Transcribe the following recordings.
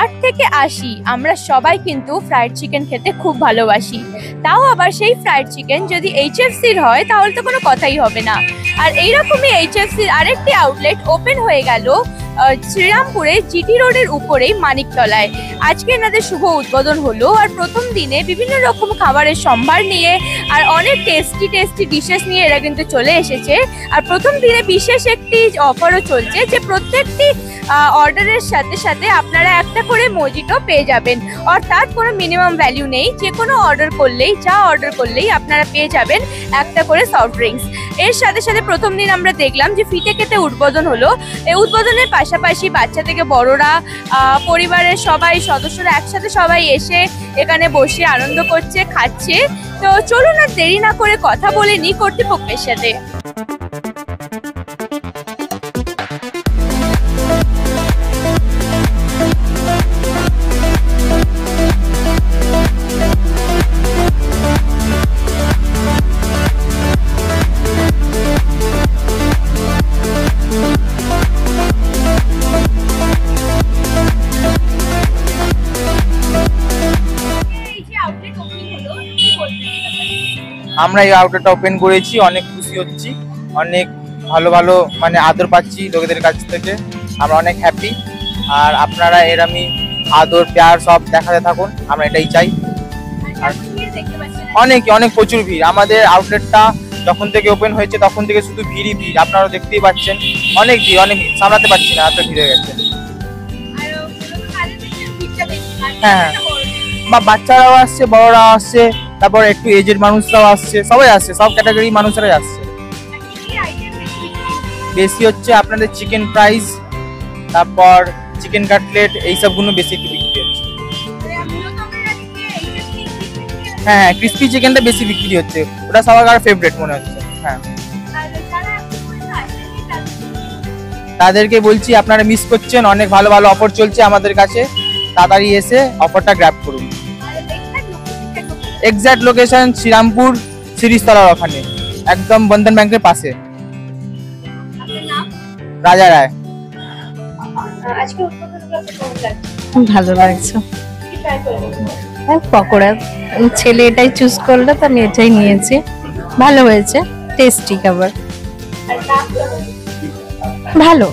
8 থেকে 80 আমরা সবাই কিন্তু ফ্রাইড চিকেন খেতে খুব ভালোবাসি। তাও আবার সেই ফ্রাইড চিকেন যদি এইচএফসির হয় তাহলে তো কোনো কথাই হবে না। আর এইরকমই এইচএফসির আরেকটি আউটলেট ওপেন হয়ে গেল শ্রীরামপুরে জিটি রোডের উপরেই মানিকতলায়। আজকে এনাদের শুভ উদ্বোধন হলো। আর প্রথম দিনে বিভিন্ন রকম খাবারের সম্ভার নিয়ে আর অনেক টেস্টি টেস্টি ডিশেস নিয়ে এরা কিন্তু চলে এসেছে। আর প্রথম দিনে বিশেষ একটি অফারও চলছে যে প্রত্যেকটি অর্ডারের সাথে সাথে আপনারা একটা করে মজিটো পেয়ে যাবেন। অর্থাৎ কোনো মিনিমাম ভ্যালু নেই, যে কোনো অর্ডার করলেই আপনারা পেয়ে যাবেন একটা করে সফট ড্রিঙ্কস। এর সাথে সাথে প্রথম দিন আমরা দেখলাম যে ফিতে কেটে উদ্বোধন হলো। এই উদ্বোধনের পাশাপাশি বাচ্চা থেকে বড়রা, পরিবারের সবাই সদস্যরা একসাথে সবাই এসে এখানে বসে আনন্দ করছে, খাচ্ছে। তো চলুন আর দেরি না করে কথা বলে নিই কর্তৃপক্ষের সাথে। আমরা এই আউটলেটটা ওপেন করেছি, অনেক খুশি হচ্ছি, অনেক ভালো ভালো মানে আদর পাচ্ছি লোকেদের কাছ থেকে, আমরা অনেক হ্যাপি। আর আপনারা এরমই আদর প্যার সব দেখাতে থাকুন, আমরা এটাই চাই। আর অনেক প্রচুর ভিড়। আমাদের আউটলেটটা যখন থেকে ওপেন হয়েছে তখন থেকে শুধু ভিড়ই ভিড়, আপনারা দেখতেই পাচ্ছেন। অনেক ভিড় সামলাতে পারছি না, এত ভিড় হয়ে গেছে। হ্যাঁ, বা বাচ্চারাও আসছে, বড়রাও আসছে, তারপর একটু এজেড মানুষরাও আসছে, সবাই আসছে, সব ক্যাটাগরি মানুষরাই আসছে। বেশি হচ্ছে আপনাদের চিকেন ফ্রাইস, তারপর চিকেন কাটলেট, এইসবগুলো বেশি একটু বিক্রি হচ্ছে। হ্যাঁ, ক্রিস্পি চিকেনটা বেশি বিক্রি হচ্ছে, ওটা সবার ফেভারিট মনে হচ্ছে। হ্যাঁ, তাদেরকে বলছি আপনারা মিস করছেন, অনেক ভালো ভালো অফার চলছে আমাদের কাছে, তাড়াতাড়ি এসে অফারটা গ্র্যাব করুন। এক্সাক্ট লোকেশন শ্রীরামপুর সিরিজতলার ওখানে, একদম বন্ধন ব্যাংকের পাশে। রাজা রায়। ভালো লাগছে। পকোড়া ছেলে এটাই চুজ করলো তো আমি এটাই নিয়েছি, ভালো হয়েছে, টেস্টি খাবার, ভালো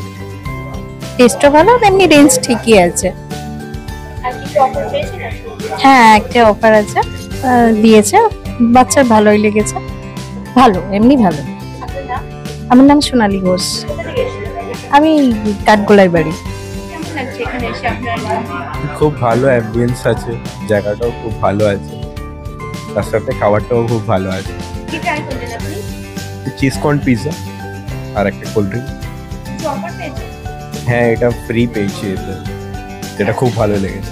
টেস্টও ভালো, তেমনি রেঞ্জ ঠিকই আছে। হ্যাঁ, একটা অফার আছে, দিয়েছে, বাচ্চার ভালোই লেগেছে, ভালো, এমনি ভালো। আমার নাম সোনালী ঘোষ, আমি কাঠগোলায় বাড়ি। খুব ভালো অ্যাম্বিয়েন্স আছে, জায়গাটাও খুব ভালো আছে, তার সাথে খাবারটাও খুব ভালো আছে। চিজ কর্ন পিৎজা আর একটা কোল্ড ড্রিঙ্ক। হ্যাঁ, এটা ফ্রি পেয়েছি এতে, যেটা খুব ভালো লেগেছে।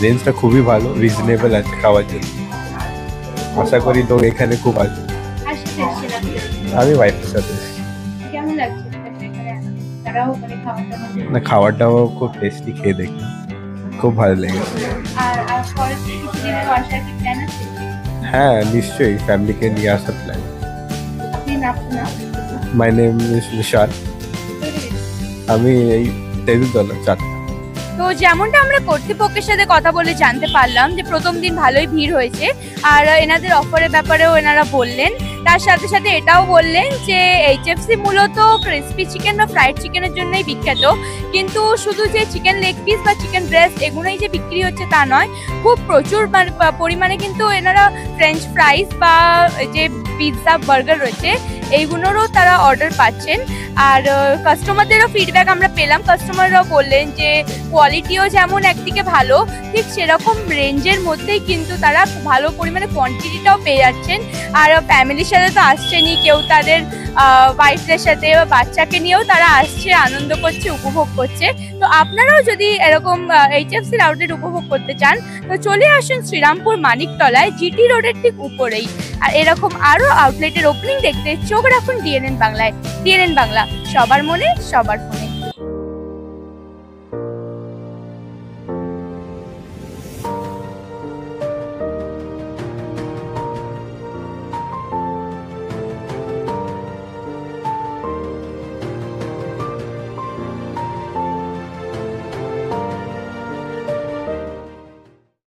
রেঞ্জটা খুবই ভালো, রিজনেবল আছে খাওয়ার জন্য। আশা করি লোক এখানে খুব আসবে। আমি ওয়াইফের সাথে। না, খাবারটাও খুব টেস্টি, খেয়ে দেখলাম, খুব ভালো লেগেছে। হ্যাঁ, নিশ্চয়ই ফ্যামিলিকে নিয়ে আসার plan. My name is Nishad, আমি এই তেজুতলা 4। তো যেমনটা আমরা কর্তৃপক্ষের সাথে কথা বলে জানতে পারলাম যে প্রথম দিন ভালোই ভিড় হয়েছে, আর এনাদের অফারের ব্যাপারেও এনারা বললেন। তার সাথে সাথে এটাও বললেন যে এইচএফসি মূলত ক্রিস্পি চিকেন বা ফ্রাইড চিকেনের জন্যই বিখ্যাত, কিন্তু শুধু যে চিকেন লেগ পিস বা চিকেন ব্রেস্ট এগুলোই যে বিক্রি হচ্ছে তা নয়, খুব প্রচুর পরিমাণে কিন্তু এনারা ফ্রেঞ্চ ফ্রাইস বা যে পিৎজা বার্গার রয়েছে এইগুলোরও তারা অর্ডার পাচ্ছেন। আর কাস্টমারদেরও ফিডব্যাক আমরা পেলাম, কাস্টমাররাও বললেন যে কোয়ালিটিও যেমন একদিকে ভালো, ঠিক সেরকম রেঞ্জের মধ্যেই কিন্তু তারা ভালো পরিমাণে কোয়ান্টিটিটাও পেয়ে যাচ্ছেন। আর ফ্যামিলির সাথে তো আসছেনই, কেউ তাদের ওয়াইফদের সাথে বা বাচ্চাকে নিয়েও তারা আসছে, আনন্দ করছে, উপভোগ করছে। তো আপনারাও যদি এরকম এইচএফসির আউটলেট উপভোগ করতে চান তো চলে আসুন শ্রীরামপুর মানিকতলায় জিটি রোডের ঠিক উপরেই। আর এরকম আরও আউটলেটের ওপেনিং দেখতে চোখ রাখুন ডিএনএন বাংলায়। ডিএনএন বাংলা, সবার মনে সবার ফোনে।